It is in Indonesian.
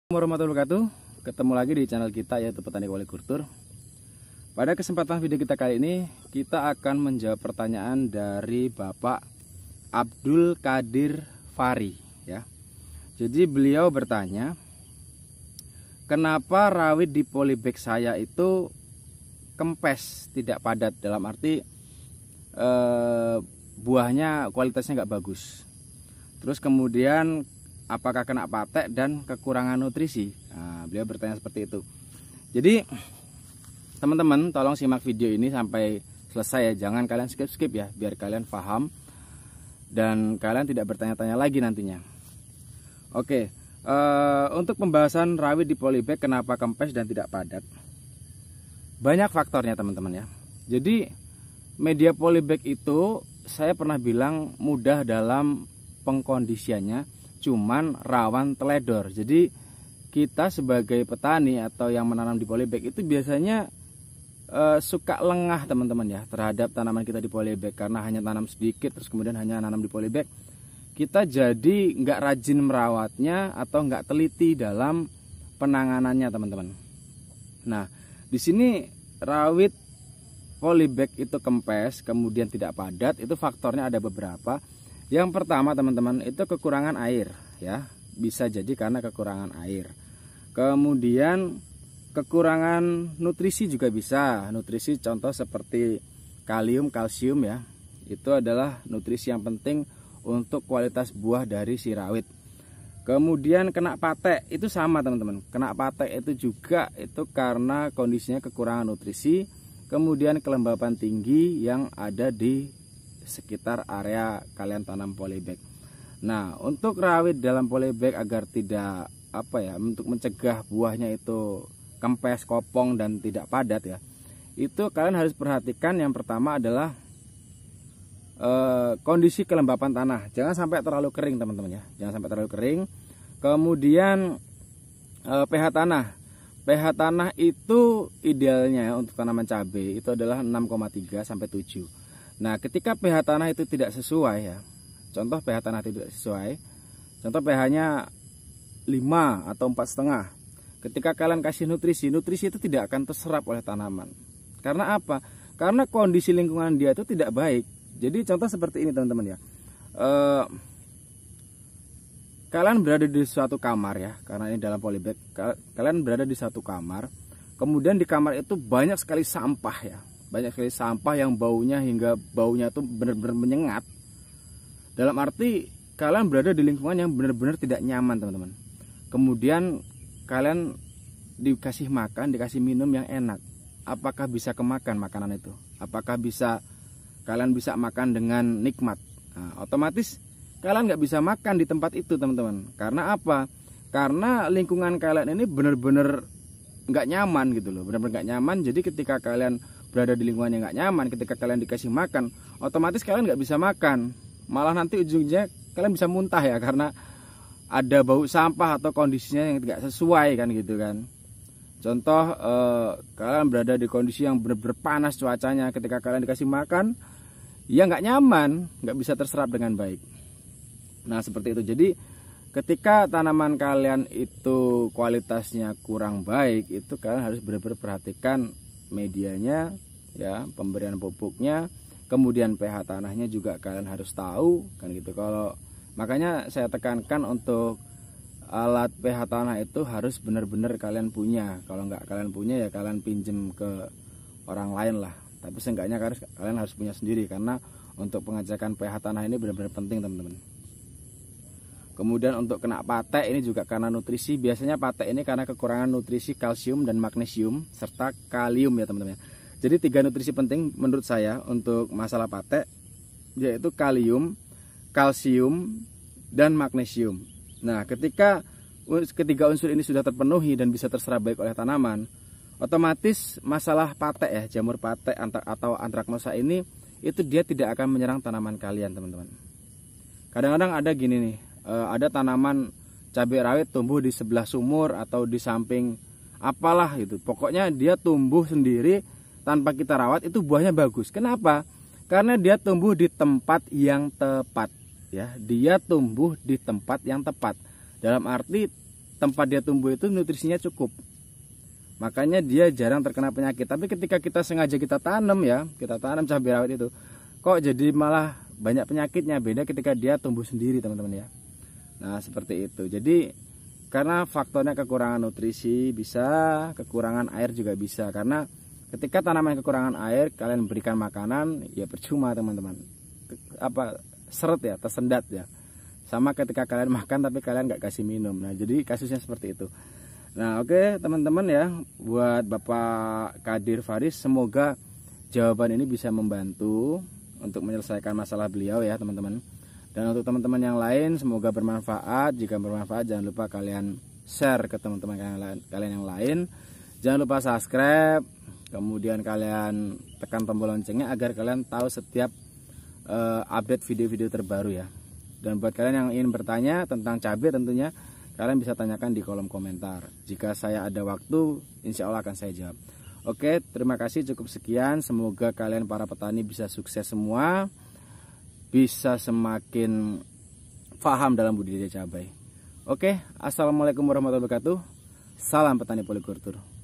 Warahmatullahi wabarakatuh. Ketemu lagi di channel kita, yaitu Petani Polikultur. Pada kesempatan video kita kali ini, kita akan menjawab pertanyaan dari Bapak Abdul Qadir Fari, ya. Jadi beliau bertanya, kenapa rawit di polybag saya itu kempes, tidak padat, dalam arti buahnya kualitasnya nggak bagus. Terus kemudian apakah kena patek dan kekurangan nutrisi? Nah, beliau bertanya seperti itu. Jadi teman-teman tolong simak video ini sampai selesai ya, jangan kalian skip ya, biar kalian paham dan kalian tidak bertanya-tanya lagi nantinya. Oke, untuk pembahasan rawit di polybag kenapa kempes dan tidak padat, banyak faktornya teman-teman ya. Jadi media polybag itu saya pernah bilang mudah dalam pengkondisiannya, cuman rawan teledor. Jadi kita sebagai petani atau yang menanam di polybag itu biasanya suka lengah teman-teman ya terhadap tanaman kita di polybag, karena hanya tanam sedikit terus kemudian hanya nanam di polybag. Kita jadi nggak rajin merawatnya atau nggak teliti dalam penanganannya teman-teman. Nah, di sini rawit polybag itu kempes kemudian tidak padat, itu faktornya ada beberapa. Yang pertama teman-teman itu kekurangan air ya, bisa jadi karena kekurangan air. Kemudian kekurangan nutrisi juga bisa. Nutrisi contoh seperti kalium, kalsium ya, itu adalah nutrisi yang penting untuk kualitas buah dari si rawit. Kemudian kena patek itu sama teman-teman. Kena patek itu juga itu karena kondisinya kekurangan nutrisi. Kemudian kelembapan tinggi yang ada di sekitar area kalian tanam polybag. Nah, untuk rawit dalam polybag agar tidak untuk mencegah buahnya itu kempes, kopong dan tidak padat ya, itu kalian harus perhatikan. Yang pertama adalah kondisi kelembapan tanah, jangan sampai terlalu kering teman-teman ya, jangan sampai terlalu kering. Kemudian pH tanah. pH tanah itu idealnya untuk tanaman cabai itu adalah 6,3 sampai 7. Nah, ketika pH tanah itu tidak sesuai ya, contoh pH tanah tidak sesuai, contoh pH-nya 5 atau 4,5. Ketika kalian kasih nutrisi itu tidak akan terserap oleh tanaman. Karena apa? Karena kondisi lingkungan dia itu tidak baik. Jadi contoh seperti ini teman-teman ya, kalian berada di suatu kamar ya, karena ini dalam polybag, kalian berada di satu kamar, kemudian di kamar itu banyak sekali sampah ya. Banyak sekali sampah yang baunya hingga baunya itu benar-benar menyengat. Dalam arti kalian berada di lingkungan yang benar-benar tidak nyaman teman-teman. Kemudian kalian dikasih makan, dikasih minum yang enak. Apakah bisa kemakan makanan itu? Apakah kalian bisa makan dengan nikmat? Nah, otomatis kalian nggak bisa makan di tempat itu teman-teman. Karena apa? Karena lingkungan kalian ini benar-benar nggak nyaman gitu loh. Benar-benar nggak nyaman. Jadi ketika kalian berada di lingkungan yang nggak nyaman, ketika kalian dikasih makan, otomatis kalian nggak bisa makan, malah nanti ujungnya kalian bisa muntah ya, karena ada bau sampah atau kondisinya yang tidak sesuai kan gitu kan. Contoh kalian berada di kondisi yang benar-benar panas cuacanya, ketika kalian dikasih makan ya nggak nyaman, nggak bisa terserap dengan baik. Nah seperti itu. Jadi ketika tanaman kalian itu kualitasnya kurang baik, itu kalian harus benar-benar perhatikan medianya ya, pemberian pupuknya, kemudian pH tanahnya juga kalian harus tahu kan gitu. Kalau makanya saya tekankan untuk alat pH tanah itu harus benar-benar kalian punya. Kalau nggak kalian punya ya kalian pinjem ke orang lain lah, tapi seenggaknya kalian harus punya sendiri, karena untuk pengecekan pH tanah ini benar-benar penting teman-teman. Kemudian untuk kena patek ini juga karena nutrisi. Biasanya patek ini karena kekurangan nutrisi kalsium dan magnesium serta kalium ya teman-teman. Jadi 3 nutrisi penting menurut saya untuk masalah patek, yaitu kalium, kalsium, dan magnesium. Nah, ketika ketiga unsur ini sudah terpenuhi dan bisa terserap baik oleh tanaman, otomatis masalah patek ya, jamur patek atau antraknosa ini, itu dia tidak akan menyerang tanaman kalian teman-teman. Kadang-kadang ada gini nih, ada tanaman cabai rawit tumbuh di sebelah sumur atau di samping apalah gitu. Pokoknya dia tumbuh sendiri tanpa kita rawat, itu buahnya bagus. Kenapa? Karena dia tumbuh di tempat yang tepat ya. Dia tumbuh di tempat yang tepat. Dalam arti tempat dia tumbuh itu nutrisinya cukup, makanya dia jarang terkena penyakit. Tapi ketika kita sengaja kita tanam ya, kita tanam cabai rawit itu, kok jadi malah banyak penyakitnya. Beda ketika dia tumbuh sendiri teman-teman ya. Nah seperti itu. Jadi karena faktornya kekurangan nutrisi bisa, kekurangan air juga bisa. Karena ketika tanaman kekurangan air, kalian berikan makanan ya percuma teman-teman. Seret ya, tersendat ya. Sama ketika kalian makan tapi kalian nggak kasih minum. Nah jadi kasusnya seperti itu. Nah oke teman-teman ya, buat Bapak Kadir Faris, semoga jawaban ini bisa membantu untuk menyelesaikan masalah beliau ya teman-teman. Dan untuk teman-teman yang lain semoga bermanfaat. Jika bermanfaat jangan lupa kalian share ke teman-teman kalian yang lain. Jangan lupa subscribe, kemudian kalian tekan tombol loncengnya agar kalian tahu setiap update video-video terbaru ya. Dan buat kalian yang ingin bertanya tentang cabai tentunya kalian bisa tanyakan di kolom komentar. Jika saya ada waktu, insya Allah akan saya jawab. Oke, terima kasih, cukup sekian. Semoga kalian para petani bisa sukses semua, bisa semakin paham dalam budidaya cabai. Oke, assalamualaikum warahmatullahi wabarakatuh. Salam petani polikultur.